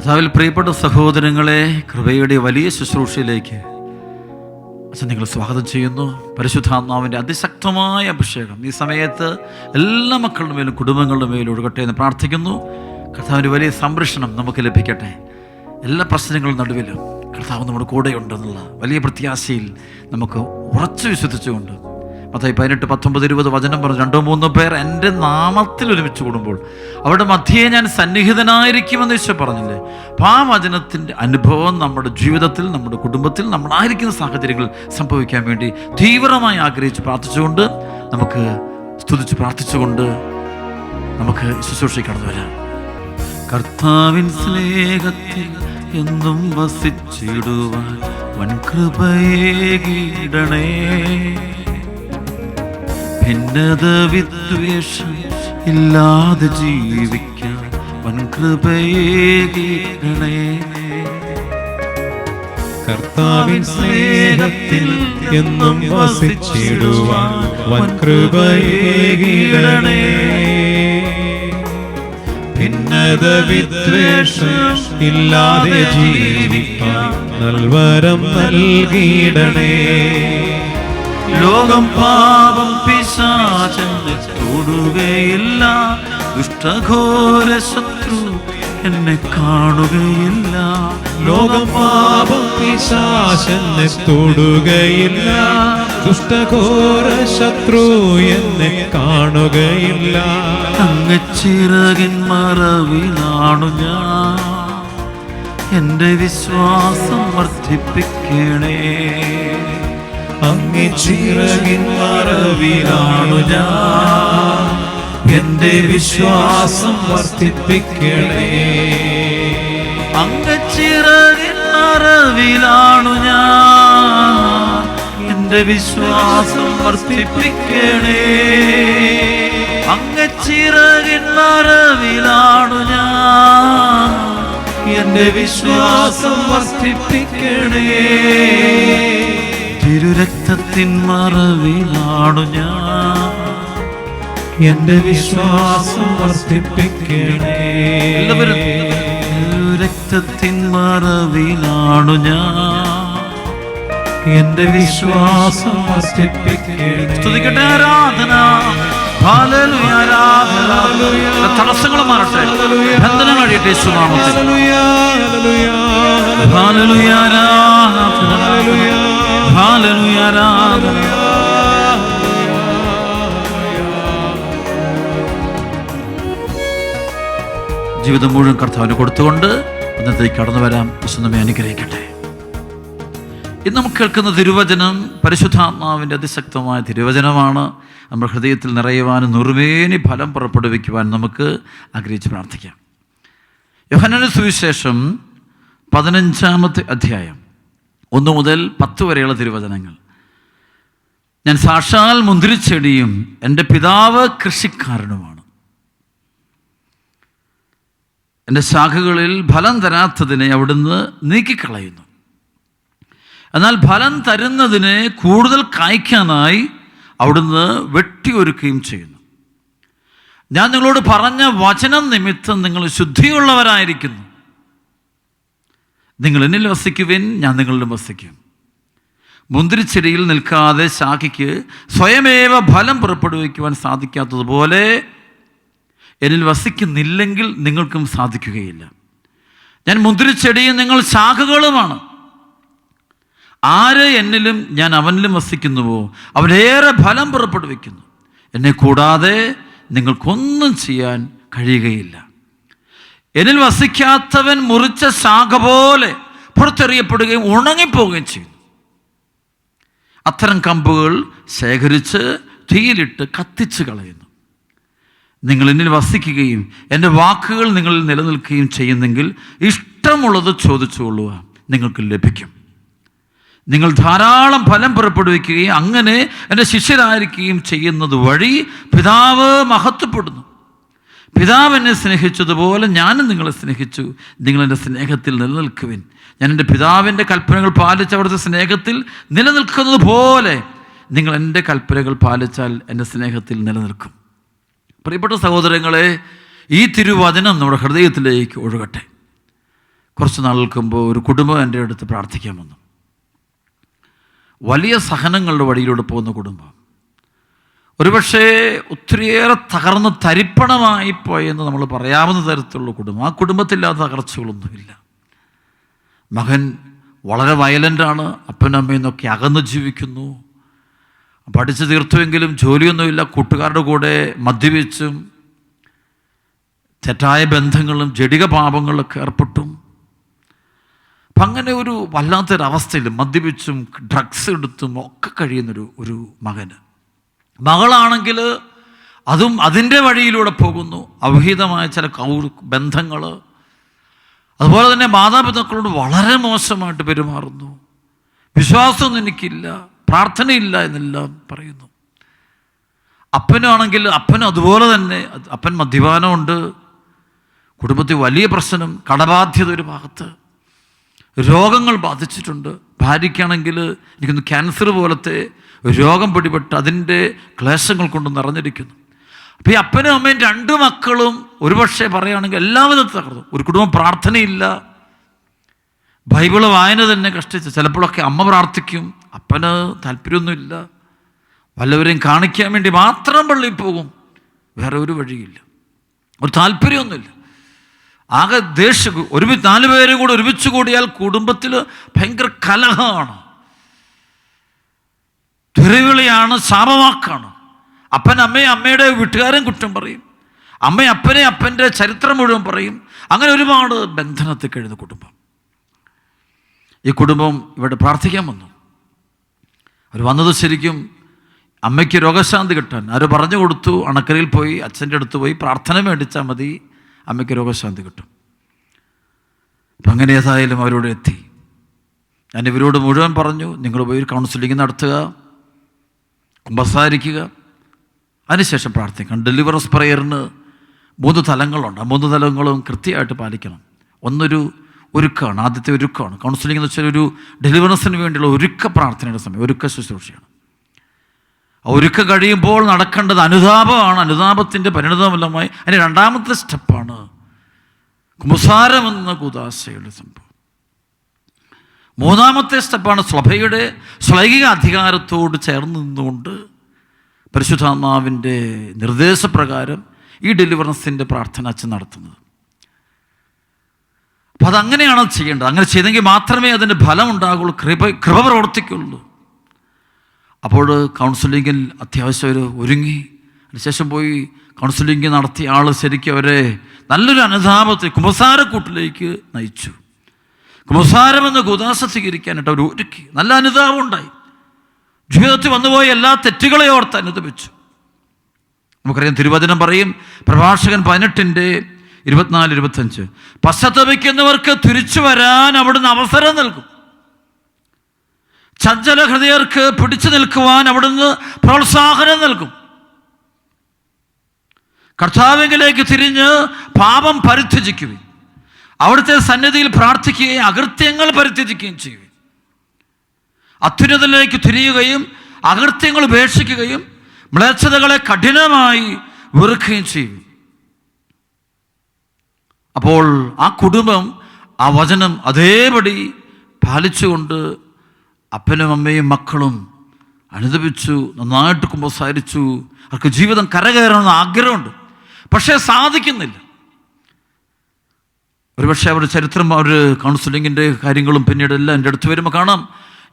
കർത്താവിൽ പ്രിയപ്പെട്ട സഹോദരങ്ങളെ, കൃപയുടെ വലിയ ശുശ്രൂഷയിലേക്ക് അച്ഛൻ നിങ്ങൾ സ്വാഗതം ചെയ്യുന്നു. പരിശുദ്ധാത്മാവിൻ്റെ അതിശക്തമായ അഭിഷേകം ഈ സമയത്ത് എല്ലാ മക്കളുടെ മേലും കുടുംബങ്ങളുടെ മേലും ഒഴുകട്ടെ എന്ന് പ്രാർത്ഥിക്കുന്നു. കർത്താവിൻ്റെ വലിയ സംരക്ഷണം നമുക്ക് ലഭിക്കട്ടെ. എല്ലാ പ്രശ്നങ്ങളുടെ നടുവിലും കർത്താവ് നമ്മുടെ കൂടെയുണ്ടെന്നുള്ള വലിയ പ്രത്യാശയിൽ നമുക്ക് ഉറച്ചു വിശ്വസിച്ചുകൊണ്ട് മത്തായി 18-19-20 വചനം പറഞ്ഞു, 2-3 പേർ എൻ്റെ നാമത്തിൽ ഒരുമിച്ച് കൂടുമ്പോൾ അവരുടെ മധ്യേ ഞാൻ സന്നിഹിതനായിരിക്കുമെന്ന് ഈശോ പറഞ്ഞില്ലേ. അപ്പോൾ ആ വചനത്തിൻ്റെ അനുഭവം നമ്മുടെ ജീവിതത്തിൽ, നമ്മുടെ കുടുംബത്തിൽ, നമ്മളായിരിക്കുന്ന സാഹചര്യങ്ങൾ സംഭവിക്കാൻ വേണ്ടി തീവ്രമായി ആഗ്രഹിച്ച് പ്രാർത്ഥിച്ചുകൊണ്ട് നമുക്ക് സ്തുതിച്ച് പ്രാർത്ഥിച്ചുകൊണ്ട് നമുക്ക് ശുശ്രൂഷയ്ക്ക് കടന്നു വരാം. കർത്താവിൻ സ്നേഹത്തിൽ എന്നും വസിച്ചിടുവാൻ വൻകൃപയേകിടണേ. ഭിന്നത വിദ്വേഷം ഇല്ലാതെ ജീവിക്കാൻ വൻകൃപയേകിടണേ. കർത്താവിൻ സ്നേഹത്തിൽ എന്നും വസിച്ചിടുവാൻ വൻകൃപയേകിടണേ. ഭിന്നത വിദ്വേഷം ഇല്ലാതെ ജീവിക്കാൻ നൽവരം നൽകിയിടണേ. ലോകം പാപം പിശാചെന്നെ തൊടുകയില്ല, ദുഷ്ടഘോര ശത്രു എന്നെ കാണുകയില്ല. ലോകം പാപം പിശാചെന്നെ തൊടുകയില്ല, ദുഷ്ടഘോര ശത്രു എന്നെ കാണുകയില്ല. അങ്ങ് ചിറകിൻ മറവിലാണു ഞാൻ, എൻ്റെ വിശ്വാസം വർദ്ധിപ്പിക്കണേ. അങ്ങ് ചിറകിൻ മറവിലാണു ഞാൻ, എന്റെ വിശ്വാസം വർദ്ധിപ്പിക്കണേ. അങ്ങ് ചിറകിൻ മറവിലാണു ഞാൻ, എൻ്റെ വിശ്വാസം വർദ്ധിപ്പിക്കണേ. അങ്ങ് ചിറകിൻ മറവിലാണു ഞാൻ, എൻ്റെ വിശ്വാസം വർദ്ധിപ്പിക്കണേ. തിരുരക്തത്തിൻ മറവിലാണു ഞാൻ, എന്റെ വിശ്വാസം വർദ്ധിപ്പിക്കണേ. എല്ലാവരും തിരുരക്തത്തിൻ മറവിലാണു ഞാൻ, എന്റെ വിശ്വാസം വർദ്ധിപ്പിക്കണേ. സ്തുതിക്കട്ടെ, ആരാധന, ഹല്ലേലൂയ, ആരാധന. തടസ്സങ്ങൾ മാറട്ടെ, ബന്ധനം കഴിയട്ടെ യേശുനാമത്തിൽ. ഹല്ലേലൂയ, ആരാധന, ഹല്ലേലൂയ, ആരാധന. ജീവിതം മുഴുവൻ കർത്താവിന് കൊടുത്തുകൊണ്ട് ഇന്നത്തേക്ക് കടന്നു വരാം. യേശു നമ്മെ അനുഗ്രഹിക്കട്ടെ. ഇന്ന് നമുക്ക് കേൾക്കുന്ന തിരുവചനം പരിശുദ്ധാത്മാവിൻ്റെ അതിശക്തമായ തിരുവചനമാണ്. നമ്മുടെ ഹൃദയത്തിൽ നിറയുവാനും നുറുവേനി ഫലം പുറപ്പെടുവിക്കുവാൻ നമുക്ക് ആഗ്രഹിച്ച് പ്രാർത്ഥിക്കാം. യോഹന്നാന്റെ സുവിശേഷം 15-ാമത്തെ അധ്യായം 1 മുതൽ 10 വരെയുള്ള തിരുവചനങ്ങൾ. ഞാൻ സാക്ഷാൽ മുന്തിരിച്ചെടിയും എൻ്റെ പിതാവ് കൃഷിക്കാരനുമാണ്. എൻ്റെ ശാഖകളിൽ ഫലം തരാത്തതിനെ അവിടുന്ന് നീക്കിക്കളയുന്നു. എന്നാൽ ഫലം തരുന്നതിനെ കൂടുതൽ കായ്ക്കാനായി അവിടുന്ന് വെട്ടിയൊരുക്കുകയും ചെയ്യുന്നു. ഞാൻ നിങ്ങളോട് പറഞ്ഞ വചനം നിമിത്തം നിങ്ങൾ ശുദ്ധിയുള്ളവരായിരിക്കുന്നു. നിങ്ങൾ എന്നിൽ വസിക്കുവിൻ, ഞാൻ നിങ്ങളിലും വസിക്കും. മുന്തിരിച്ചെടിയിൽ നിൽക്കാതെ ശാഖയ്ക്ക് സ്വയമേവ ഫലം പുറപ്പെടുവിക്കുവാൻ സാധിക്കാത്തതുപോലെ എന്നിൽ വസിക്കുന്നില്ലെങ്കിൽ നിങ്ങൾക്കും സാധിക്കുകയില്ല. ഞാൻ മുന്തിരിച്ചെടിയും നിങ്ങൾ ശാഖകളുമാണ്. ആര് എന്നിലും ഞാൻ അവനിലും വസിക്കുന്നുവോ അവരേറെ ഫലം പുറപ്പെടുവിക്കുന്നു. എന്നെ കൂടാതെ നിങ്ങൾക്കൊന്നും ചെയ്യാൻ കഴിയുകയില്ല. എന്നിൽ വസിക്കാത്തവൻ മുറിച്ച ശാഖ പോലെ പുറത്തെറിയപ്പെടുകയും ഉണങ്ങിപ്പോവുകയും ചെയ്യുന്നു. അത്തരം കമ്പുകൾ ശേഖരിച്ച് തീയിലിട്ട് കത്തിച്ച് കളയുന്നു. നിങ്ങൾ എന്നിൽ വസിക്കുകയും എൻ്റെ വാക്കുകൾ നിങ്ങളിൽ നിലനിൽക്കുകയും ചെയ്യുന്നെങ്കിൽ ഇഷ്ടമുള്ളത് ചോദിച്ചുകൊള്ളുക, നിങ്ങൾക്ക് ലഭിക്കും. നിങ്ങൾ ധാരാളം ഫലം പുറപ്പെടുവിക്കുകയും അങ്ങനെ എൻ്റെ ശിഷ്യരായിരിക്കുകയും ചെയ്യുന്നത് വഴി പിതാവ് മഹത്വപ്പെടുന്നു. പിതാവ് എന്നെ സ്നേഹിച്ചതുപോലെ ഞാനും നിങ്ങളെ സ്നേഹിച്ചു. നിങ്ങൾ എൻ്റെ സ്നേഹത്തിൽ നിലനിൽക്കുവിൻ. ഞാൻ എൻ്റെ പിതാവിൻ്റെ കൽപ്പനകൾ പാലിച്ച് അവിടുത്തെ സ്നേഹത്തിൽ നിലനിൽക്കുന്നത് പോലെ നിങ്ങൾ എൻ്റെ കൽപ്പനകൾ പാലിച്ചാൽ എൻ്റെ സ്നേഹത്തിൽ നിലനിൽക്കും. പ്രിയപ്പെട്ട സഹോദരങ്ങളെ, ഈ തിരുവചനം നമ്മുടെ ഹൃദയത്തിലേക്ക് ഒഴുകട്ടെ. കുറച്ച് നാളുകൾക്ക് മുമ്പ് ഒരു കുടുംബം എൻ്റെ അടുത്ത് പ്രാർത്ഥിക്കാൻ വന്നു. വലിയ സഹനങ്ങളുടെ വഴിയിലൂടെ പോകുന്ന കുടുംബം. ഒരുപക്ഷേ ഒത്തിരിയേറെ തകർന്ന് തരിപ്പണമായി പോയെന്ന് നമ്മൾ പറയാവുന്ന തരത്തിലുള്ള കുടുംബം. ആ കുടുംബത്തില്ലാത്ത തകർച്ചകളൊന്നുമില്ല. മകൻ വളരെ വയലൻ്റാണ്, അപ്പനും അമ്മയിൽ നിന്നൊക്കെ അകന്ന് ജീവിക്കുന്നു. പഠിച്ചു തീർത്തുവെങ്കിലും ജോലിയൊന്നുമില്ല, കൂട്ടുകാരുടെ കൂടെ മദ്യപിച്ചും തെറ്റായ ബന്ധങ്ങളും ജഡിക പാപങ്ങളിലൊക്കെ ഏർപ്പെട്ടും. അപ്പം അങ്ങനെ ഒരു വല്ലാത്തൊരവസ്ഥയിൽ മദ്യപിച്ചും ഡ്രഗ്സ് എടുത്തും ഒക്കെ കഴിയുന്നൊരു മകന്. മകളാണെങ്കിൽ അതും അതിൻ്റെ വഴിയിലൂടെ പോകുന്നു. അവിഹിതമായ ചില ബന്ധങ്ങൾ. അതുപോലെ തന്നെ മാതാപിതാക്കളോട് വളരെ മോശമായിട്ട് പെരുമാറുന്നു. വിശ്വാസമൊന്നും എനിക്കില്ല, പ്രാർത്ഥനയില്ല എന്നെല്ലാം പറയുന്നു. അപ്പനാണെങ്കിൽ അപ്പനും അതുപോലെ തന്നെ. അപ്പൻ മദ്യപാനമുണ്ട്, കുടുംബത്തിൽ വലിയ പ്രശ്നം, കടബാധ്യത ഒരു ഭാഗത്ത്, രോഗങ്ങൾ ബാധിച്ചിട്ടുണ്ട്. ഭാര്യയ്ക്കാണെങ്കിൽ എനിക്കൊന്ന് ക്യാൻസർ പോലത്തെ രോഗം പിടിപെട്ട് അതിൻ്റെ ക്ലേശങ്ങൾ കൊണ്ട് നിറഞ്ഞിരിക്കുന്നു. അപ്പോൾ ഈ അപ്പനും അമ്മയും 2 മക്കളും ഒരുപക്ഷെ പറയുകയാണെങ്കിൽ എല്ലാവിധത്തിൽ തകർന്നു. ഒരു കുടുംബം പ്രാർത്ഥനയില്ല, ബൈബിള് വായന തന്നെ കഷ്ടിച്ച്. ചിലപ്പോഴൊക്കെ അമ്മ പ്രാർത്ഥിക്കും, അപ്പന് താല്പര്യമൊന്നുമില്ല, വല്ലവരെയും കാണിക്കാൻ വേണ്ടി മാത്രം പള്ളിയിൽ പോകും, വേറെ ഒരു വഴിയില്ല, ഒരു താല്പര്യമൊന്നുമില്ല. ആകെ ദേഷ്യം. 4 പേരും കൂടെ ഒരുമിച്ച് കൂടിയാൽ കുടുംബത്തിൽ ഭയങ്കര കലഹമാണ്, തെറിവിളിയാണ്, ശാപവാക്കാണ്. അപ്പൻ അമ്മയെ അമ്മയുടെ വീട്ടുകാരൻ കുറ്റം പറയും, അമ്മ അപ്പനെ അപ്പൻ്റെ ചരിത്രം മുഴുവൻ പറയും. അങ്ങനെ ഒരുപാട് ബന്ധനത്തിൽ കഴിയുന്ന കുടുംബം. ഈ കുടുംബം ഇവിടെ പ്രാർത്ഥിക്കാൻ വന്നു. അവർ വന്നത് ശരിക്കും അമ്മയ്ക്ക് രോഗശാന്തി കിട്ടാൻ. ആരോ പറഞ്ഞു കൊടുത്തു, അണക്കരയിൽ പോയി അച്ഛൻ്റെ അടുത്ത് പോയി പ്രാർത്ഥന മേടിച്ചാൽ മതി, അമ്മയ്ക്ക് രോഗശാന്തി കിട്ടും. അപ്പം അങ്ങനെ ഏതായാലും അവരോട് എത്തി. ഞാൻ ഇവരോട് മുഴുവൻ പറഞ്ഞു, നിങ്ങൾ പോയി കൗൺസിലിംഗ് നടത്തുക, കുമ്പസാരിക്കുക, അതിനുശേഷം പ്രാർത്ഥിക്കണം. ഡെലിവറൻസ് പ്രയറിന് 3 തലങ്ങളുണ്ട്. ആ 3 തലങ്ങളും കൃത്യമായിട്ട് പാലിക്കണം. ഒന്നൊരു ഒരുക്കമാണ്, ആദ്യത്തെ ഒരുക്കമാണ്. കൗൺസിലിംഗ് എന്ന് വെച്ചാൽ ഒരു ഡെലിവറൻസിന് വേണ്ടിയുള്ള ഒരുക്ക പ്രാർത്ഥനയുടെ സമയം, ഒരുക്ക ശുശ്രൂഷയാണ്. ആ ഒരുക്കം കഴിയുമ്പോൾ നടക്കേണ്ടത് അനുതാപമാണ്. അനുതാപത്തിൻ്റെ പരിണിതഫലമായി അതിന് 2ാമത്തെ സ്റ്റെപ്പാണ് കുമ്പസാരമെന്ന കൂദാശയുടെ സംഭവം. 3ാമത്തെ സ്റ്റെപ്പാണ് സഭയുടെ ശ്ലൈകിക അധികാരത്തോട് ചേർന്ന് നിന്നുകൊണ്ട് പരിശുദ്ധാത്മാവിൻ്റെ നിർദ്ദേശപ്രകാരം ഈ ഡെലിവറൻസിൻ്റെ പ്രാർത്ഥന അച്ഛൻ നടത്തുന്നത്. അപ്പം അതങ്ങനെയാണ് ചെയ്യേണ്ടത്. അങ്ങനെ ചെയ്തെങ്കിൽ മാത്രമേ അതിൻ്റെ ഫലം ഉണ്ടാകുള്ളൂ, കൃപ പ്രവർത്തിക്കുള്ളൂ. അപ്പോൾ കൗൺസിലിങ്ങിൽ അത്യാവശ്യം അവർ ഒരുങ്ങി. അതിനുശേഷം പോയി കൗൺസിലിംഗ് നടത്തിയ ആൾ ശരിക്കും അവരെ നല്ലൊരു അനുതാപത്തിൽ കുമ്പസാരക്കൂട്ടിലേക്ക് നയിച്ചു. കുമ്പസാരമെന്ന് കൂദാശ സ്വീകരിക്കാനായിട്ട് അവർ ഒരുക്കി. നല്ല അനുതാപം ഉണ്ടായി. ജീവിതത്തിൽ വന്നുപോയ എല്ലാ തെറ്റുകളെ ഓർത്ത് അനുദപിച്ചു. നമുക്കറിയാം, തിരുവചനം പറയും, പ്രഭാഷകൻ 18:24-25, പശ്ചാത്തപിക്കുന്നവർക്ക് തിരിച്ചു വരാൻ അവിടുന്ന് അവസരം നൽകും, ചഞ്ചല ഹൃദയർക്ക് പിടിച്ചു നിൽക്കുവാൻ അവിടുന്ന് പ്രോത്സാഹനം നൽകും. കർത്താവിലേക്ക് തിരിഞ്ഞ് പാപം പരിത്യജിക്കുകയും അവിടുത്തെ സന്നിധിയിൽ പ്രാർത്ഥിക്കുകയും അകൃത്യങ്ങൾ പരിത്യജിക്കുകയും ചെയ്യും. അത്യുന്നതത്തിലേക്ക് തിരിയുകയും അകൃത്യങ്ങൾ ഉപേക്ഷിക്കുകയും മ്ലേച്ഛതകളെ കഠിനമായി വെറുക്കുകയും ചെയ്യും. അപ്പോൾ ആ കുടുംബം ആ വചനം അതേപടി പാലിച്ചുകൊണ്ട് അപ്പനും അമ്മയും മക്കളും അനുദപിച്ചു, നന്നായിട്ട് കുമ്പസാരിച്ചു. അവർക്ക് ജീവിതം കരകയറണമെന്ന് ആഗ്രഹമുണ്ട്, പക്ഷേ സാധിക്കുന്നില്ല. ഒരുപക്ഷെ അവരുടെ ചരിത്രം, അവർ കൗൺസിലിങ്ങിൻ്റെ കാര്യങ്ങളും പിന്നീട് എല്ലാം എൻ്റെ അടുത്ത് വരുമ്പോൾ കാണാം,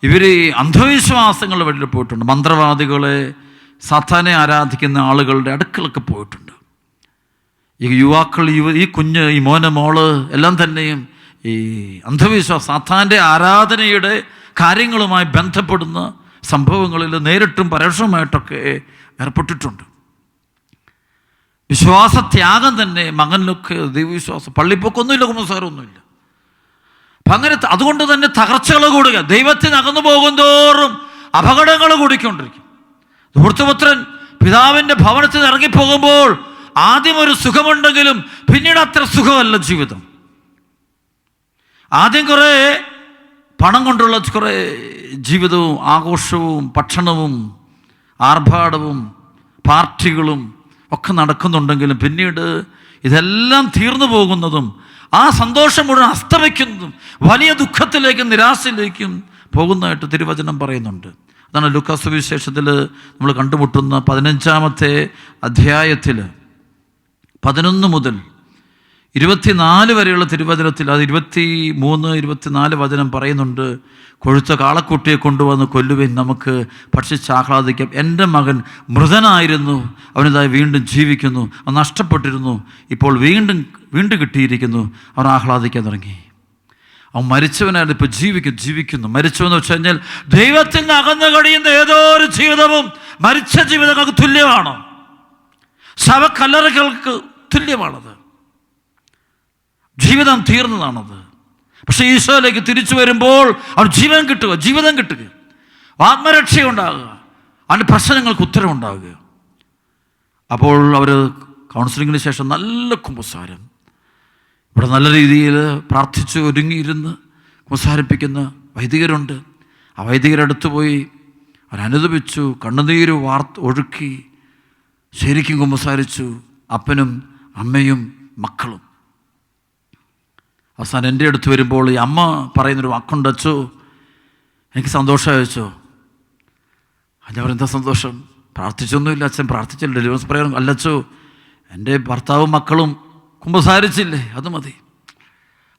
ഇവർ അന്ധവിശ്വാസങ്ങളുടെ വഴിയിൽ പോയിട്ടുണ്ട്. മന്ത്രവാദികളെ, സാത്താനെ ആരാധിക്കുന്ന ആളുകളുടെ അടുക്കളൊക്കെ പോയിട്ടുണ്ട്. ഈ യുവാക്കൾ, ഈ മോള് എല്ലാം തന്നെയും ഈ അന്ധവിശ്വാസം, സാത്താൻ്റെ ആരാധനയുടെ കാര്യങ്ങളുമായി ബന്ധപ്പെടുന്ന സംഭവങ്ങളിൽ നേരിട്ടും പരോക്ഷമായിട്ടൊക്കെ ഏർപ്പെട്ടിട്ടുണ്ട്. വിശ്വാസത്യാഗം തന്നെ മകനിലൊക്കെ, ദൈവവിശ്വാസം, പള്ളിപ്പൊക്കൊന്നുമില്ല, കുമ്പസാരമൊന്നുമില്ല. അപ്പം അങ്ങനെ അതുകൊണ്ട് തന്നെ തകർച്ചകൾ കൂടുക. ദൈവത്തിന് അകന്നു പോകും തോറും അപകടങ്ങൾ കൂടിക്കൊണ്ടിരിക്കും. ധൂർത്തപുത്രൻ പിതാവിൻ്റെ ഭവനത്തിൽ ഇറങ്ങിപ്പോകുമ്പോൾ ആദ്യം ഒരു സുഖമുണ്ടെങ്കിലും പിന്നീട് അത്ര സുഖമല്ല ജീവിതം. ആദ്യം കുറേ പണം കൊണ്ടുള്ള കുറേ ജീവിതവും ആഘോഷവും ഭക്ഷണവും ആർഭാടവും പാർട്ടികളും ഒക്കെ നടക്കുന്നുണ്ടെങ്കിലും പിന്നീട് ഇതെല്ലാം തീർന്നു പോകുന്നതും ആ സന്തോഷം മുഴുവൻ അസ്തമിക്കുന്നതും വലിയ ദുഃഖത്തിലേക്കും നിരാശയിലേക്കും പോകുന്നതായിട്ട് തിരുവചനം പറയുന്നുണ്ട്. അതാണ് ലൂക്കാസ് സുവിശേഷത്തിൽ നമ്മൾ കണ്ടുമുട്ടുന്ന 15-ാമത്തെ അധ്യായത്തിൽ 11 മുതൽ 24 വരെയുള്ള തിരുവചനത്തിൽ, അത് 23, 24 വചനം പറയുന്നുണ്ട്. കൊഴുത്ത കാളക്കുട്ടിയെ കൊണ്ടുവന്ന് കൊല്ലുവിൻ, നമുക്ക് ഭക്ഷിച്ചാഹ്ലാദിക്കാം. എൻ്റെ മകൻ മൃതനായിരുന്നു, അവനിതായി വീണ്ടും ജീവിക്കുന്നു. അവൻ നഷ്ടപ്പെട്ടിരുന്നു, ഇപ്പോൾ വീണ്ടും കിട്ടിയിരിക്കുന്നു. അവൻ ആഹ്ലാദിക്കാൻ തുടങ്ങി. അവൻ മരിച്ചവനായിരുന്നു, ഇപ്പോൾ ജീവിക്കുന്നു. മരിച്ചവെന്ന് വെച്ച് കഴിഞ്ഞാൽ ദൈവത്തിൽ നിന്ന് അകന്നു കഴിയുന്ന ഏതോ ഒരു ജീവിതവും മരിച്ച ജീവിതങ്ങൾക്ക് തുല്യമാണ്. ശവക്കല്ലറകൾക്ക് തുല്യമാണത്. ജീവിതം തീർന്നതാണത്. പക്ഷെ ഈശോയിലേക്ക് തിരിച്ചു വരുമ്പോൾ അവൻ ജീവിതം കിട്ടുക, ആത്മരക്ഷയുണ്ടാകുക, അവൻ്റെ പ്രശ്നങ്ങൾക്ക് ഉത്തരവുണ്ടാകുക. അപ്പോൾ അവർ കൗൺസിലിങ്ങിന് ശേഷം നല്ല കുമ്പസാരം, ഇവിടെ നല്ല രീതിയിൽ പ്രാർത്ഥിച്ച് ഒരുങ്ങിയിരുന്ന് കുമ്പസാരിപ്പിക്കുന്ന വൈദികരുണ്ട്. ആ വൈദികരടുത്ത് പോയി അവരനുദപിച്ചു, കണ്ണുനീര് ഒഴുക്കി ശരിക്കും കുമ്പസാരിച്ചു. അപ്പനും അമ്മയും മക്കളും. അവസാനം എൻ്റെ അടുത്ത് വരുമ്പോൾ ഈ അമ്മ പറയുന്നൊരു വാക്കുണ്ട്, അച്ചോ എനിക്ക് സന്തോഷമായി വെച്ചോ. ഞാൻ പറയുന്ന സന്തോഷം, പ്രാർത്ഥിച്ചൊന്നുമില്ല അച്ഛൻ, പ്രാർത്ഥിച്ചില്ല, ഡെലിവറൻസ് പ്രയർ അല്ലച്ചോ, എൻ്റെ ഭർത്താവും മക്കളും കുമ്പസാരിച്ചില്ലേ, അത് മതി.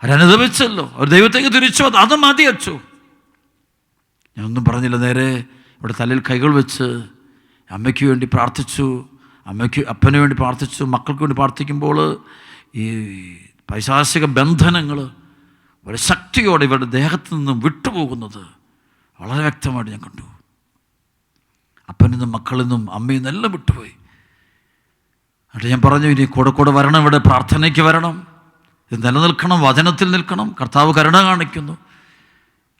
അവരനുദപിച്ചല്ലോ, അവർ ദൈവത്തേക്ക് തിരിച്ചു, അത് മതി അച്ചോ. ഞാനൊന്നും പറഞ്ഞില്ല, നേരെ ഇവിടെ തലയിൽ കൈകൾ വെച്ച് അമ്മയ്ക്ക് വേണ്ടി പ്രാർത്ഥിച്ചു, അപ്പന് വേണ്ടി പ്രാർത്ഥിച്ചു. മക്കൾക്ക് വേണ്ടി പ്രാർത്ഥിക്കുമ്പോൾ ഈ പൈശാചിക ബന്ധനങ്ങൾ വളരെ ശക്തിയോടെ ഇവരുടെ ദേഹത്ത് നിന്നും വിട്ടുപോകുന്നത് വളരെ വ്യക്തമായിട്ട് ഞാൻ കണ്ടു. അപ്പനിൽ നിന്നും മക്കളിൽ നിന്നും അമ്മയിൽ നിന്നും എല്ലാം വിട്ടുപോയി. എന്നിട്ട് ഞാൻ പറഞ്ഞു, ഇനി കൂടെ വരണം, ഇവിടെ പ്രാർത്ഥനയ്ക്ക് വരണം, ഇത് നിലനിൽക്കണം, വചനത്തിൽ നിൽക്കണം. കർത്താവ് കരുണ കാണിക്കുന്നു.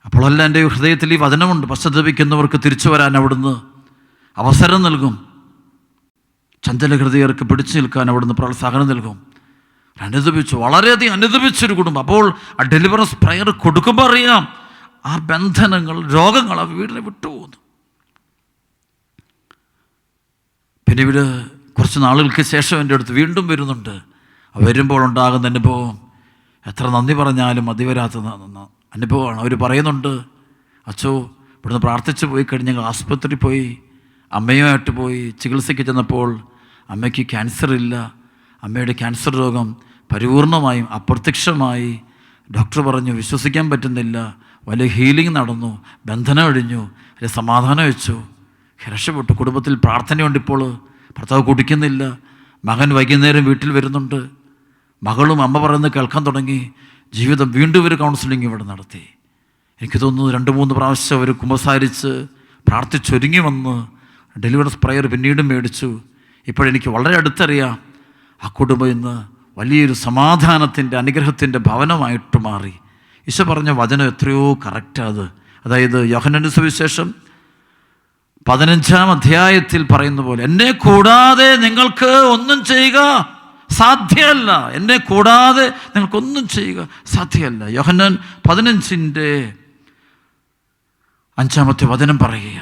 അപ്പോഴല്ല എൻ്റെ ഹൃദയത്തിൽ ഈ വചനമുണ്ട്. പശ്ചാത്തപിക്കുന്നവർക്ക് തിരിച്ചു വരാൻ അവിടുന്ന് അവസരം നൽകും. ചഞ്ചല ഹൃദയർക്ക് പിടിച്ചു നിൽക്കാൻ അവിടുന്ന് പ്രോത്സാഹനം നൽകും. അനുദപിച്ചു, വളരെയധികം അനുദപിച്ചൊരു കുടുംബം. അപ്പോൾ ആ ഡെലിവറൻസ് പ്രയർ കൊടുക്കുമ്പോൾ അറിയാം ആ ബന്ധനങ്ങൾ, രോഗങ്ങൾ ആ വീടിനെ വിട്ടുപോകുന്നു. പിന്നെ ഇവർ കുറച്ച് നാളുകൾക്ക് ശേഷം എൻ്റെ അടുത്ത് വീണ്ടും വരുന്നുണ്ട്. വരുമ്പോൾ ഉണ്ടാകുന്ന അനുഭവം എത്ര നന്ദി പറഞ്ഞാലും മതി വരാത്ത അനുഭവമാണ്. അവർ പറയുന്നുണ്ട്, അച്ചോ ഇവിടുന്ന് പ്രാർത്ഥിച്ച് പോയി കഴിഞ്ഞ് ഞങ്ങൾ ആസ്പത്രിയിൽ പോയി, അമ്മയുമായിട്ട് പോയി ചികിത്സയ്ക്ക് ചെന്നപ്പോൾ അമ്മയ്ക്ക് ക്യാൻസർ ഇല്ല, അമ്മയുടെ ക്യാൻസർ രോഗം പരിപൂർണമായും അപ്രത്യക്ഷമായി. ഡോക്ടർ പറഞ്ഞു വിശ്വസിക്കാൻ പറ്റുന്നില്ല. വലിയ ഹീലിംഗ് നടന്നു, ബന്ധനം ഒഴിഞ്ഞു, അതിൽ സമാധാനം വെച്ചു, രക്ഷപ്പെട്ടു. കുടുംബത്തിൽ പ്രാർത്ഥനയുണ്ട്. ഇപ്പോൾ ഭർത്താവ് കുടിക്കുന്നില്ല. മകൻ വൈകുന്നേരം വീട്ടിൽ വരുന്നുണ്ട്. മകളും അമ്മ പറയുന്നത് കേൾക്കാൻ തുടങ്ങി. ജീവിതം വീണ്ടും ഒരു കൗൺസിലിംഗ് ഇവിടെ നടത്തി. എനിക്ക് തോന്നുന്നു 2-3 പ്രാവശ്യം അവർ കുമ്പസാരിച്ച് പ്രാർത്ഥിച്ചൊരുങ്ങി വന്ന് ഡെലിവറൻസ് പ്രയർ പിന്നീടും മേടിച്ചു. ഇപ്പോഴെനിക്ക് വളരെ അടുത്തറിയാം ആ കുടുംബം ഇന്ന് വലിയൊരു സമാധാനത്തിൻ്റെ, അനുഗ്രഹത്തിൻ്റെ ഭവനമായിട്ട് മാറി. ഈശോ പറഞ്ഞ വചനം എത്രയോ കറക്റ്റാത്. അതായത് യോഹന്നാന്റെ സുവിശേഷം 15-ാം അധ്യായത്തിൽ പറയുന്ന പോലെ, എന്നെ കൂടാതെ നിങ്ങൾക്ക് ഒന്നും ചെയ്യുക സാധ്യമല്ല. എന്നെ കൂടാതെ നിങ്ങൾക്കൊന്നും ചെയ്യുക സാധ്യമല്ല. യോഹന്നാൻ 15-ന്റെ 5-ാമത്തെ വചനം പറയുക.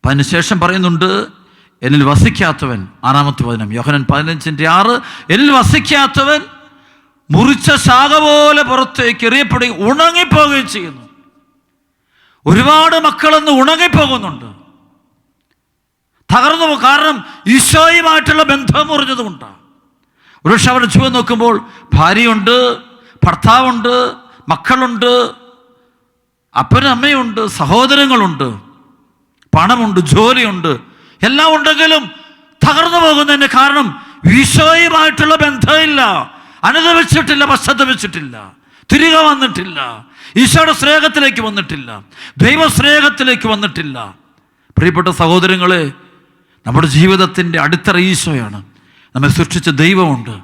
അതിനുശേഷം പറയുന്നുണ്ട്, എന്നിൽ വസിക്കാത്തവൻ, 6-ാമത്തെ വചനം യോഹന്നാൻ 15-ന്റെ 6, എന്നിൽ വസിക്കാത്തവൻ മുറിച്ച ശാഖ പോലെ പുറത്തേക്ക് എറിയപ്പെടുകയും ഉണങ്ങിപ്പോവുകയും ചെയ്യുന്നു. ഒരുപാട് മക്കളൊന്ന് ഉണങ്ങിപ്പോകുന്നുണ്ട്, തകർന്നു പോകും. കാരണം ഈശോയുമായിട്ടുള്ള ബന്ധം മുറിഞ്ഞതുകൊണ്ടാണ്. ഒരുപക്ഷെ അവരുടെ ജീവിതം നോക്കുമ്പോൾ ഭാര്യയുണ്ട്, ഭർത്താവുണ്ട്, മക്കളുണ്ട്, അപ്പനും അമ്മയുണ്ട്, സഹോദരങ്ങളുണ്ട്, പണമുണ്ട്, ജോലിയുണ്ട്, എല്ലാം ഉണ്ടെങ്കിലും തകർന്നു പോകുന്നതിന് കാരണം ഈശോയുമായിട്ടുള്ള ബന്ധമില്ല. അനുദപിച്ചിട്ടില്ല, പശ്ചാത്തപിച്ചിട്ടില്ല, തിരികെ വന്നിട്ടില്ല, ഈശോയുടെ സ്നേഹത്തിലേക്ക് വന്നിട്ടില്ല, ദൈവ സ്നേഹത്തിലേക്ക് വന്നിട്ടില്ല. പ്രിയപ്പെട്ട സഹോദരങ്ങളെ, നമ്മുടെ ജീവിതത്തിൻ്റെ അടിത്തറ ഈശോയാണ്. നമ്മെ സൃഷ്ടിച്ച ദൈവമുണ്ട്.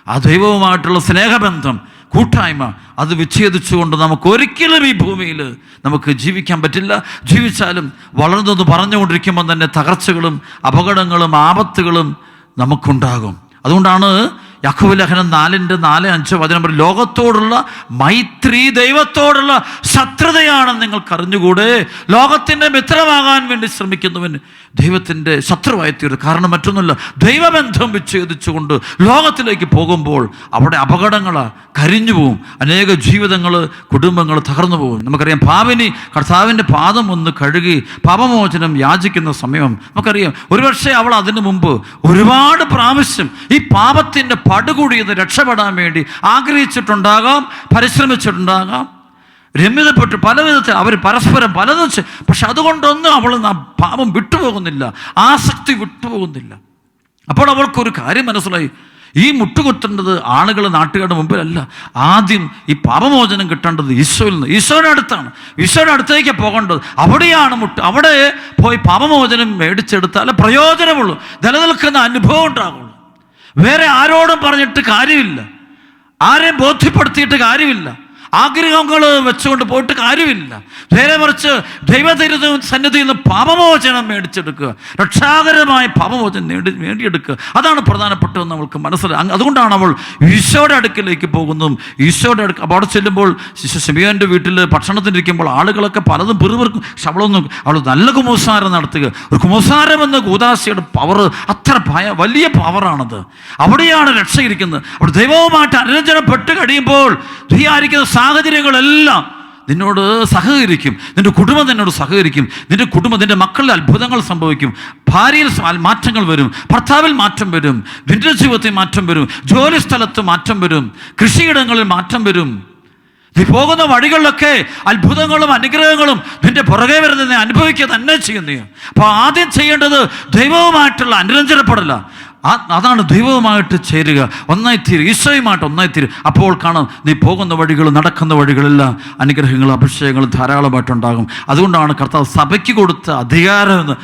ആ ദൈവവുമായിട്ടുള്ള സ്നേഹബന്ധം, കൂട്ടായ്മ, അത് വിച്ഛേദിച്ചുകൊണ്ട് നമുക്ക് ഒരിക്കലും ഈ ഭൂമിയിൽ നമുക്ക് ജീവിക്കാൻ പറ്റില്ല. ജീവിച്ചാലും വളർന്നൊന്ന് പറഞ്ഞുകൊണ്ടിരിക്കുമ്പോൾ തന്നെ തകർച്ചകളും അപകടങ്ങളും ആപത്തുകളും നമുക്കുണ്ടാകും. അതുകൊണ്ടാണ് യാക്കോബ് ലേഖനം 4:4-5 വചനം പറയും, ലോകത്തോടുള്ള മൈത്രി ദൈവത്തോടുള്ള ശത്രുതയാണ് നിങ്ങൾക്ക് അറിഞ്ഞുകൂടെ. ലോകത്തിൻ്റെ മിത്രമാകാൻ വേണ്ടി ശ്രമിക്കുന്നവന് ദൈവത്തിൻ്റെ ശത്രുവായി തീരും. കാരണം മറ്റൊന്നുമില്ല, ദൈവബന്ധം വിച്ഛേദിച്ചുകൊണ്ട് ലോകത്തിലേക്ക് പോകുമ്പോൾ അവിടെ അപകടങ്ങളാണ്, കരിഞ്ഞു പോവും, അനേക ജീവിതങ്ങൾ, കുടുംബങ്ങൾ തകർന്നു പോകും. നമുക്കറിയാം, പാപിനി കർത്താവിൻ്റെ പാദം ഒന്ന് കഴുകി പാപമോചനം യാചിക്കുന്ന സമയം നമുക്കറിയാം, ഒരുപക്ഷെ അവൾ അതിനു മുമ്പ് ഒരുപാട് പ്രാവശ്യം ഈ പാപത്തിൻ്റെ പടുകൂടിയിൽ നിന്ന് രക്ഷപ്പെടാൻ വേണ്ടി ആഗ്രഹിച്ചിട്ടുണ്ടാകാം, പരിശ്രമിച്ചിട്ടുണ്ടാകാം, രമ്യതപ്പെട്ടു പല വിധത്തിൽ അവർ പരസ്പരം പലതും പക്ഷെ അതുകൊണ്ടൊന്നും അവൾ പാപം വിട്ടുപോകുന്നില്ല, ആസക്തി വിട്ടുപോകുന്നില്ല. അപ്പോൾ അവൾക്കൊരു കാര്യം മനസ്സിലായി, ഈ മുട്ടുകുത്തേണ്ടത് ആളുകൾ നാട്ടുകാരുടെ മുമ്പിലല്ല, ആദ്യം ഈ പാപമോചനം കിട്ടേണ്ടത് ഈശോയിൽ നിന്ന്, ഈശോയുടെ അടുത്താണ്, ഈശോയുടെ അടുത്തേക്ക് പോകേണ്ടത്. അവിടെയാണ് അവിടെ പോയി പാപമോചനം മേടിച്ചെടുത്താൽ പ്രയോജനമുള്ളൂ, നിലനിൽക്കുന്ന അനുഭവം ഉണ്ടാകുള്ളൂ. വേറെ ആരോടും പറഞ്ഞിട്ട് കാര്യമില്ല, ആരെയും ബോധ്യപ്പെടുത്തിയിട്ട് കാര്യമില്ല, ആഗ്രഹങ്ങൾ വെച്ചുകൊണ്ട് പോയിട്ട് കാര്യമില്ല. നേരെ മറിച്ച് സന്നിധിയിൽ നിന്ന് പാപമോചനം മേടിച്ചെടുക്കുക, രക്ഷാകരമായ പാപമോചനം നേടിയെടുക്കുക. അതാണ് പ്രധാനപ്പെട്ടതെന്ന് നമ്മൾക്ക് മനസ്സിലായി. അതുകൊണ്ടാണ് അവൾ ഈശോയുടെ അടുക്കിലേക്ക് പോകുന്നതും. ഈശോയുടെ അടുക്ക് അവിടെ ചെല്ലുമ്പോൾ ശിമയോൻ്റെ വീട്ടിൽ ഭക്ഷണത്തിനിരിക്കുമ്പോൾ ആളുകളൊക്കെ പലതും പിറുപിറുക്കും. പക്ഷെ അവൾ നല്ല കുമ്പസാരം നടത്തുക. ഒരു കുമ്പസാരം എന്ന കൂദാശയുടെ പവർ അത്ര വലിയ പവറാണത്. അവിടെയാണ് രക്ഷയിരിക്കുന്നത്. അവിടെ ദൈവവുമായിട്ട് അനുരഞ്ജനപ്പെട്ട് കഴിയുമ്പോൾ ധീയായിരിക്കുന്ന സാഹചര്യങ്ങളെല്ലാം നിന്നോട് സഹകരിക്കും, നിന്റെ കുടുംബം നിന്നോട് സഹകരിക്കും, നിന്റെ മക്കളിൽ അത്ഭുതങ്ങൾ സംഭവിക്കും, ഭാര്യയിൽ മാറ്റങ്ങൾ വരും, ഭർത്താവിൽ മാറ്റം വരും, നിന്റെ ജീവിതത്തിൽ മാറ്റം വരും, ജോലി സ്ഥലത്ത് മാറ്റം വരും, കൃഷിയിടങ്ങളിൽ മാറ്റം വരും. നീ പോകുന്ന വഴികളിലൊക്കെ അത്ഭുതങ്ങളും അനുഗ്രഹങ്ങളും നിന്റെ പുറകെ വരുന്നതിനെ അനുഭവിക്കുക തന്നെ ചെയ്യുന്നു. അപ്പോൾ ആദ്യം ചെയ്യേണ്ടത് ദൈവവുമായിട്ടുള്ള അനുരഞ്ജനപ്പെടല, അതാണ് ദൈവവുമായിട്ട് ചേരുക, ഒന്നായിത്തീരുക, ഈശോയുമായിട്ട് ഒന്നായിത്തീരുക. അപ്പോൾ കാണാം, നീ പോകുന്ന വഴികൾ, നടക്കുന്ന വഴികളെല്ലാം അനുഗ്രഹങ്ങളും അഭിഷേകങ്ങളും ധാരാളമായിട്ടുണ്ടാകും. അതുകൊണ്ടാണ് കർത്താവ് സഭയ്ക്ക് കൊടുത്ത അധികാരം എന്ന്,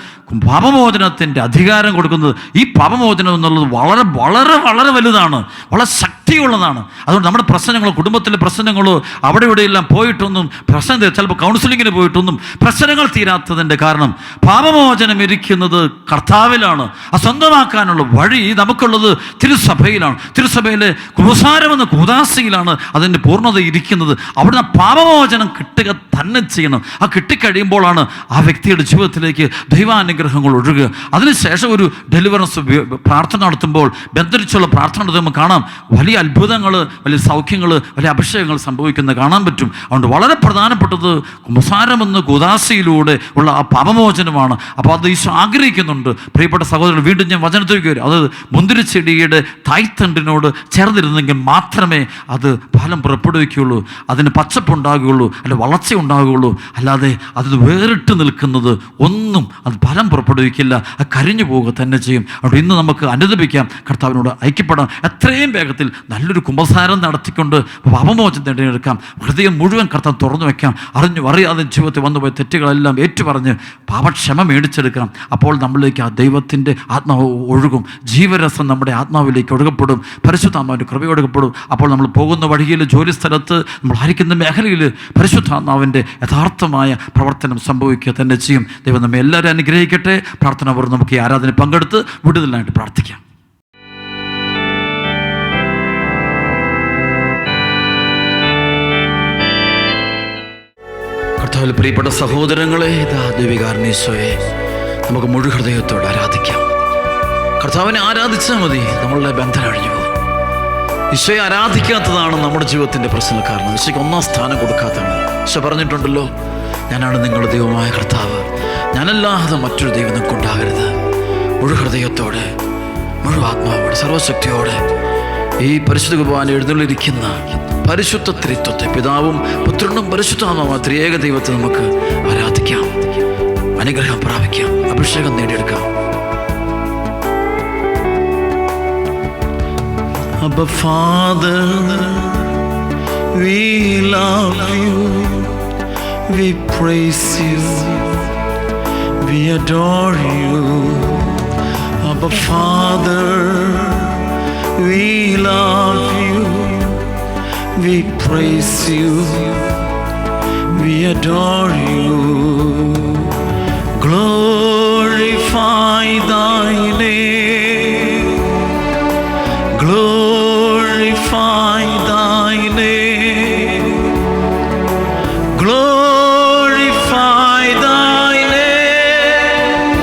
പാപമോചനത്തിൻ്റെ അധികാരം കൊടുക്കുന്നത്. ഈ പാപമോചനം എന്നുള്ളത് വളരെ വളരെ വളരെ വലുതാണ്, വളരെ ശക്തിയുള്ളതാണ്. അതുകൊണ്ട് നമ്മുടെ പ്രശ്നങ്ങളോ, കുടുംബത്തിലെ പ്രശ്നങ്ങളോ അവിടെ ഇവിടെയെല്ലാം പോയിട്ടൊന്നും പ്രശ്നം, ചിലപ്പോൾ കൗൺസിലിങ്ങിന് പോയിട്ടൊന്നും പ്രശ്നങ്ങൾ തീരാത്തതിൻ്റെ കാരണം പാപമോചനം ഇരിക്കുന്നത് കർത്താവിലാണ്. അത് സ്വന്തമാക്കാനുള്ള വഴി നമുക്കുള്ളത് തിരുസഭയിലാണ്. തിരുസഭയിലെ കുമ്പസാരമെന്ന കൂദാശയിലാണ് അതിൻ്റെ പൂർണ്ണത ഇരിക്കുന്നത്. അവിടുന്ന് പാപമോചനം കിട്ടുക തന്നെ ചെയ്യണം. ആ കിട്ടിക്കഴിയുമ്പോഴാണ് ആ വ്യക്തിയുടെ ജീവിതത്തിലേക്ക് ദൈവാനുഗ്രഹങ്ങൾ ഒഴുകുക. അതിനുശേഷം ഒരു ഡെലിവറൻസ് പ്രാർത്ഥന നടത്തുമ്പോൾ, ബന്ധരിച്ചുള്ള പ്രാർത്ഥന നടത്തുമ്പോൾ കാണാം വലിയ അത്ഭുതങ്ങൾ, വലിയ സൗഖ്യങ്ങൾ, വലിയ അഭിഷേകങ്ങൾ സംഭവിക്കുന്നത് കാണാൻ പറ്റും. അതുകൊണ്ട് വളരെ പ്രധാനപ്പെട്ടത് കുമ്പസാരമെന്ന കൂദാശയിലൂടെ ഉള്ള ആ പാപമോചനമാണ്. അപ്പോൾ അത് ഈശോ ആഗ്രഹിക്കുന്നുണ്ട്. പ്രിയപ്പെട്ട സഹോദരൻ, വീണ്ടും ഞാൻ വചനത്തിലേക്ക് വരും. അത് മുന്തിരിച്ചെടിയുടെ തായ്തണ്ടിനോട് ചേർന്നിരുന്നെങ്കിൽ മാത്രമേ അത് ഫലം പുറപ്പെടുവിക്കുകയുള്ളൂ, അതിന് പച്ചപ്പുണ്ടാകുകയുള്ളൂ, അല്ല വളർച്ച ഉണ്ടാകുകയുള്ളൂ. അല്ലാതെ അത് വേറിട്ട് നിൽക്കുന്നത് ഒന്നും അത് ഫലം പുറപ്പെടുവിക്കില്ല, അത് കരിഞ്ഞു പോവുക തന്നെ ചെയ്യും. അവിടെ ഇന്ന് നമുക്ക് അനുദപിക്കാം, കർത്താവിനോട് ഐക്യപ്പെടാം. എത്രയും വേഗത്തിൽ നല്ലൊരു കുമ്പസാരം നടത്തിക്കൊണ്ട് പാപമോചനം നേടിയെടുക്കാം. ഹൃദയം മുഴുവൻ കർത്താവ് തുറന്നു വയ്ക്കാം. അറിയാതെ ജീവിതത്തിൽ വന്നുപോയ തെറ്റുകളെല്ലാം ഏറ്റുപറഞ്ഞ് പാപക്ഷമ മേടിച്ചെടുക്കാം. അപ്പോൾ നമ്മളിലേക്ക് ആ ദൈവത്തിൻ്റെ ആത്മാവ് ഒഴുകും, ജീവരസം നമ്മുടെ ആത്മാവിലേക്ക് ഒഴുകപ്പെടും, പരിശുദ്ധാത്മാവിൻ്റെ കൃപ ഒഴുകപ്പെടും. അപ്പോൾ നമ്മൾ പോകുന്ന വഴിയിൽ, ജോലി സ്ഥലത്ത്, നമ്മൾ ആയിരിക്കുന്ന മേഖലയിൽ പരിശുദ്ധാത്മാവിൻ്റെ യഥാർത്ഥമായ പ്രവർത്തനം സംഭവിക്കുക തന്നെ ചെയ്യും. ദൈവം നമ്മെ എല്ലാവരും അനുഗ്രഹിക്കട്ടെ. പ്രാർത്ഥന പൂർവ്വം നമുക്ക് ഈ ആരാധന പങ്കെടുത്ത് വിടുതലിനായിട്ട് പ്രാർത്ഥിക്കാം. കർത്താവിൽ പ്രിയപ്പെട്ട സഹോദരങ്ങളെ, ഇതാ ദൈവികാരണീശോയെ നമുക്ക് മുഴു ഹൃദയത്തോടെ ആരാധിക്കാം. കർത്താവിനെ ആരാധിച്ചാൽ മതി, നമ്മളുടെ ബന്ധനം അഴിഞ്ഞു പോകും. ഈശോയെ ആരാധിക്കാത്തതാണ് നമ്മുടെ ജീവിതത്തിൻ്റെ പ്രശ്നം. കാരണം ഈശോയ്ക്ക് ഒന്നാം സ്ഥാനം കൊടുക്കാത്തതാണ്. ഈശോ പറഞ്ഞിട്ടുണ്ടല്ലോ, ഞാനാണ് നിങ്ങളുടെ ദൈവമായ കർത്താവ്, ഞാനല്ലാതെ മറ്റൊരു ദൈവം നിങ്ങൾക്ക് ഉണ്ടാകരുത്. മുഴു ഹൃദയത്തോടെ, മുഴു ആത്മാവോടെ, സർവശക്തിയോടെ ഈ പരിശുദ്ധ കുർബാന എഴുന്നള്ളിരിക്കുന്ന പരിശുദ്ധ ത്രിത്വത്തെ, പിതാവും പുത്രനും പരിശുദ്ധാത്മാവുമായ ത്രിയേക ദൈവത്തെ നമുക്ക് ആരാധിക്കാം, അനുഗ്രഹം പ്രാപിക്കാം, അഭിഷേകം നേടിയെടുക്കാം. Abba Father, we love you, we praise you, we adore you. Abba Father, we love you, we praise you, we adore you. Glorify thy name, glorify glorify thy name, glorify thy name,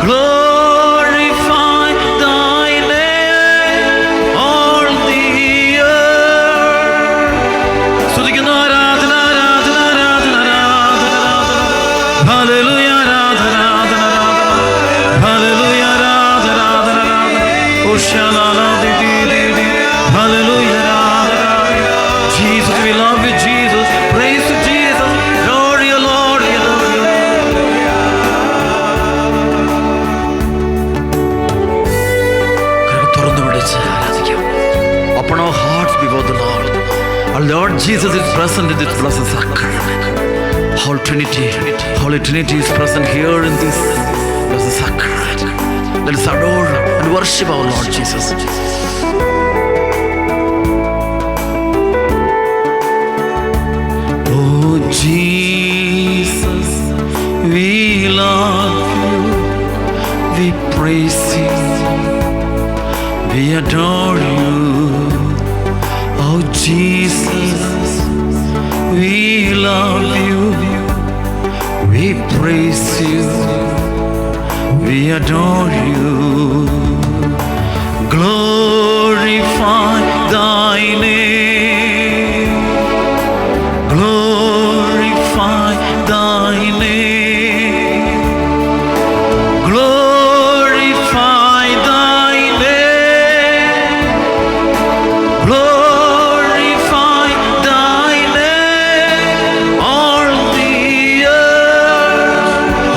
glorify thy name, all the earth. സ്തുതിക്കുന്നു, ആരാധന, ആരാധന, ആരാധന, ആരാധന, hallelujah, ആരാധന, ആരാധന, hallelujah, ആരാധന, ആരാധന, ഓശാലാല, hallelujah, Jesus, we love you, Jesus, praise you, Jesus, Lord, you, Lord, you, Lord, you. തുറന്നു പിടിച്ച് ആരാധിക്കാം. Open our hearts before the Lord. Our Lord Jesus is present in this blessed sacrament. Holy Trinity is present here in this blessed sacrament. Let us adore and worship our Lord Jesus. Oh Jesus, we love you, we praise you, we adore you. Oh Jesus, we love you, we praise you, we adore you. Glorify thy name, glorify thy name, glorify thy name, glorify thy name, all the earth.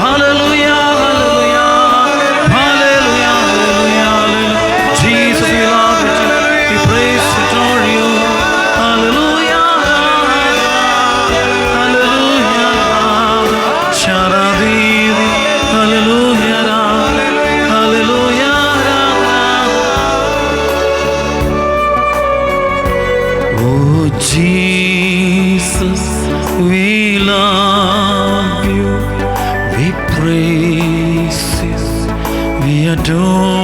Hallelujah, hallelujah, hallelujah, hallelujah, hallelujah. Jesus, we love you, we praise you, adore you. Hallelujah, hallelujah, Sharadini, hallelujah, hallelujah. Oh Jesus, we love you, we praise you, we adore